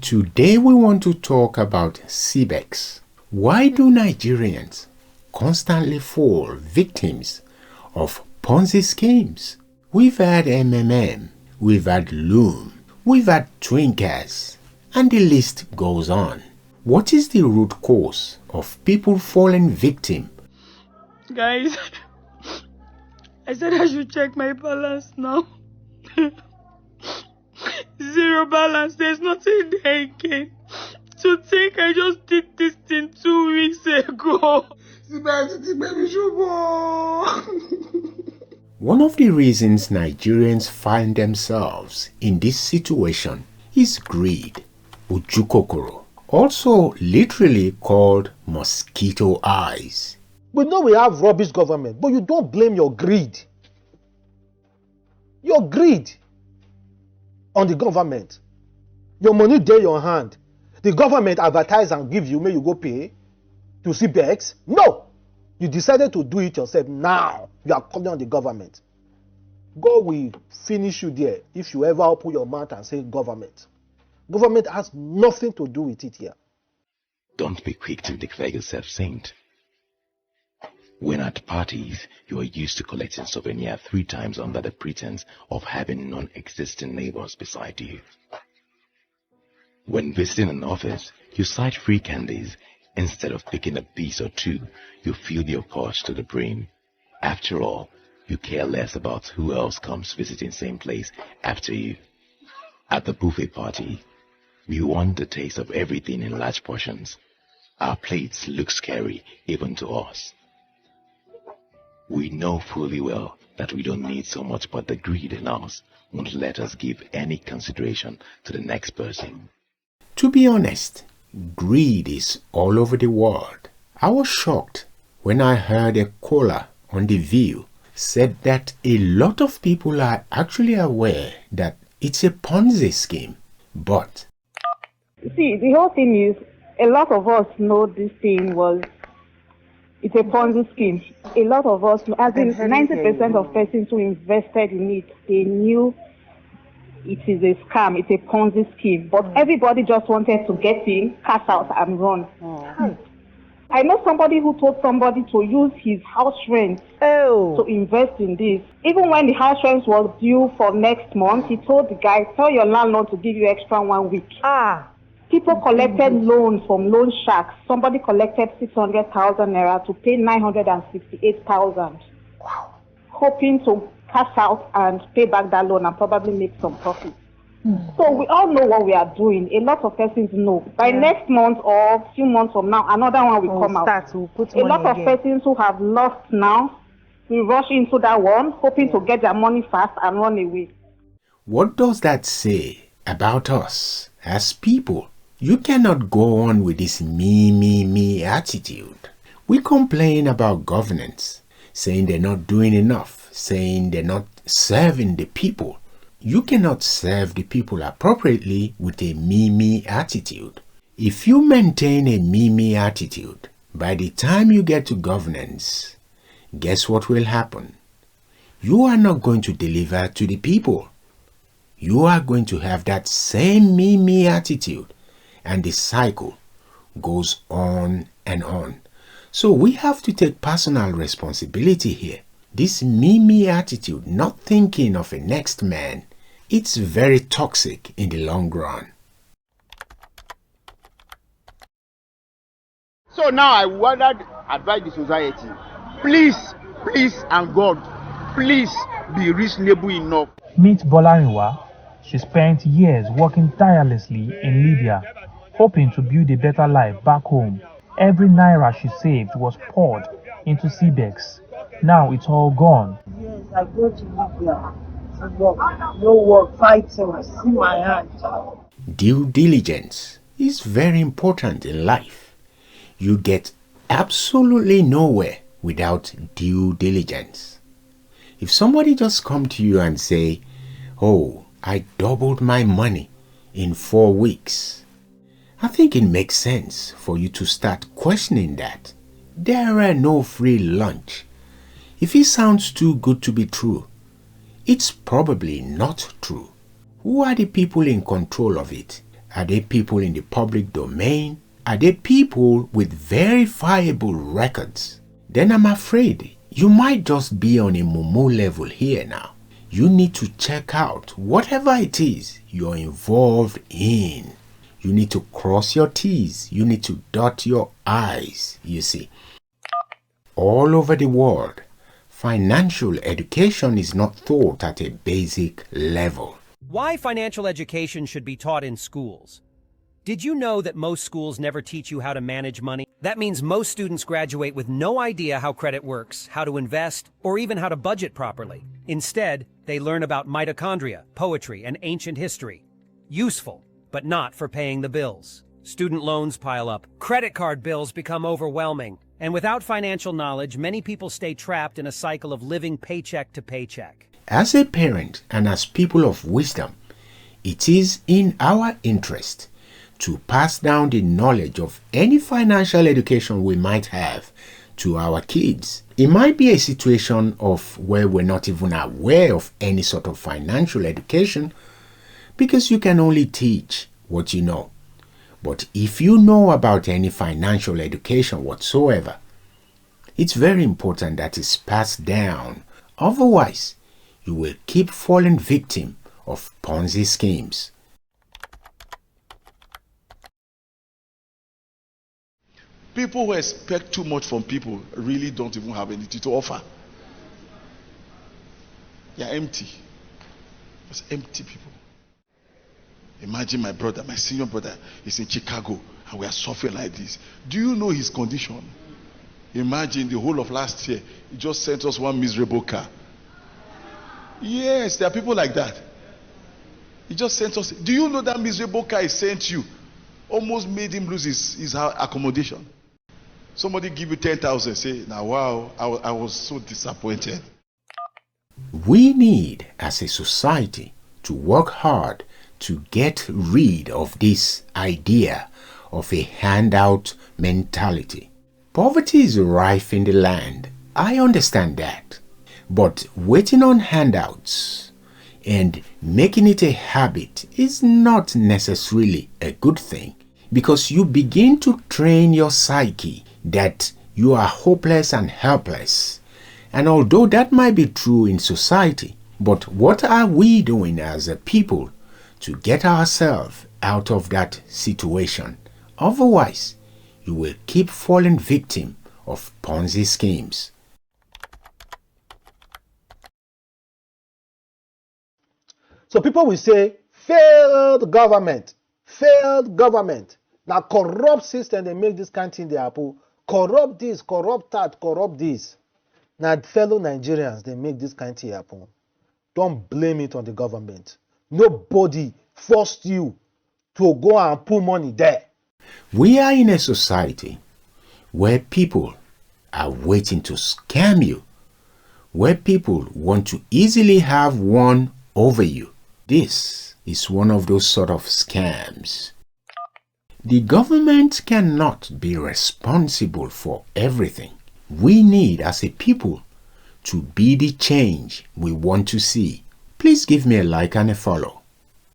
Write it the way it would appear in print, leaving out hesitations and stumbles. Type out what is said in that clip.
Today we want to talk about CBEX. Why do Nigerians constantly fall victims of Ponzi schemes? We've had MMM, we've had Loom, we've had Twinkers, and the list goes on. What is the root cause of people falling victim? Guys, I said I should check my balance now. Zero balance, there's nothing there again. To think I just did this thing 2 weeks ago. One of the reasons Nigerians find themselves in this situation is greed, ojukokoro, also literally called mosquito eyes. We know we have rubbish government, but you don't blame your greed. Your greed on the government. Your money there in your hand. The government advertise and give you, may you go pay to CBEX? No! You decided to do it yourself. Now you are calling on the government. God will finish you there if you ever open your mouth and say government. Government has nothing to do with it here. Don't be quick to declare yourself saint. When at parties, you are used to collecting souvenir 3 times under the pretense of having non-existent neighbors beside you. When visiting an office, you cite free candies. Instead of picking a piece or 2, you fill your pouch to the brim. After all, you care less about who else comes visiting same place after you. At the buffet party, we want the taste of everything in large portions. Our plates look scary even to us. We know fully well that we don't need so much, but the greed in us won't let us give any consideration to the next person. To be honest, greed is all over the world. I was shocked when I heard a caller on The View said that a lot of people are actually aware that it's a Ponzi scheme, but... See, the whole thing is, a lot of us know this thing it's a Ponzi scheme. A lot of us, as in 90% of persons who invested in it, they knew it is a scam, it's a Ponzi scheme. But everybody just wanted to get in, cash out and run. I know somebody who told somebody to use his house rent to invest in this. Even when the house rent was due for next month, he told the guy, tell your landlord to give you extra 1 week. People collected loans from loan sharks. Somebody collected 600,000 naira to pay 968,000. Wow. Hoping to cash out and pay back that loan and probably make some profit. So we all know what we are doing. A lot of persons know. By next month or a few months from now, another one will come out. A lot of persons who have lost now will rush into that one, hoping to get their money fast and run away. What does that say about us as people? You cannot go on with this me attitude. We complain about governance, saying they're not doing enough, saying they're not serving the people. You cannot serve the people appropriately with a me attitude. If you maintain a me attitude, by the time you get to governance, guess what will happen? You are not going to deliver to the people. You are going to have that same me attitude, and the cycle goes on and on. So we have to take personal responsibility here. This me attitude, not thinking of a next man, it's very toxic in the long run. So now I want to advise the society, please and God, please be reasonable enough. Meet Bolariwa. She spent years working tirelessly in Libya, hoping to build a better life back home. Every naira she saved was poured into CBEX. Now it's all gone. Yes, I go to Libya to work. No work, fighting, see my hand. Due diligence is very important in life. You get absolutely nowhere without due diligence. If somebody just come to you and say, oh, I doubled my money in 4 weeks, I think it makes sense for you to start questioning that. There are no free lunch. If it sounds too good to be true, it's probably not true. Who are the people in control of it? Are they people in the public domain? Are they people with verifiable records? Then I'm afraid you might just be on a mumu level here now. You need to check out whatever it is you're involved in. You need to cross your T's. You need to dot your I's, you see. All over the world, financial education is not taught at a basic level. Why financial education should be taught in schools? Did you know that most schools never teach you how to manage money? That means most students graduate with no idea how credit works, how to invest, or even how to budget properly. Instead, they learn about mitochondria, poetry, and ancient history. Useful, but not for paying the bills. Student loans pile up, credit card bills become overwhelming, and without financial knowledge, many people stay trapped in a cycle of living paycheck to paycheck. As a parent and as people of wisdom, it is in our interest to pass down the knowledge of any financial education we might have to our kids. It might be a situation of where we're not even aware of any sort of financial education because you can only teach what you know. But if you know about any financial education whatsoever, it's very important that it's passed down. Otherwise, you will keep falling victim of Ponzi schemes. People who expect too much from people really don't even have anything to offer. They are empty. Just empty people. Imagine my brother, my senior brother, is in Chicago and we are suffering like this. Do you know his condition? Imagine the whole of last year, he just sent us one miserable car. Yes, there are people like that. He just sent us. Do you know that miserable car he sent you almost made him lose his accommodation? Somebody give you 10,000, say, now wow, I was so disappointed. We need, as a society, to work hard to get rid of this idea of a handout mentality. Poverty is rife in the land. I understand that. But waiting on handouts and making it a habit is not necessarily a good thing, because you begin to train your psyche that you are hopeless and helpless. And although that might be true in society, but what are we doing as a people to get ourselves out of that situation? Otherwise, you will keep falling victim of Ponzi schemes. So people will say, failed government, failed government. Now corrupt system, they make this kind of thing they happen. Corrupt this, corrupt that, corrupt this. Now fellow Nigerians, they make this kind of thing happen. Don't blame it on the government. Nobody forced you to go and put money there. We are in a society where people are waiting to scam you, where people want to easily have one over you. This is one of those sort of scams. The government cannot be responsible for everything. We need, as a people, to be the change we want to see. Please give me a like and a follow.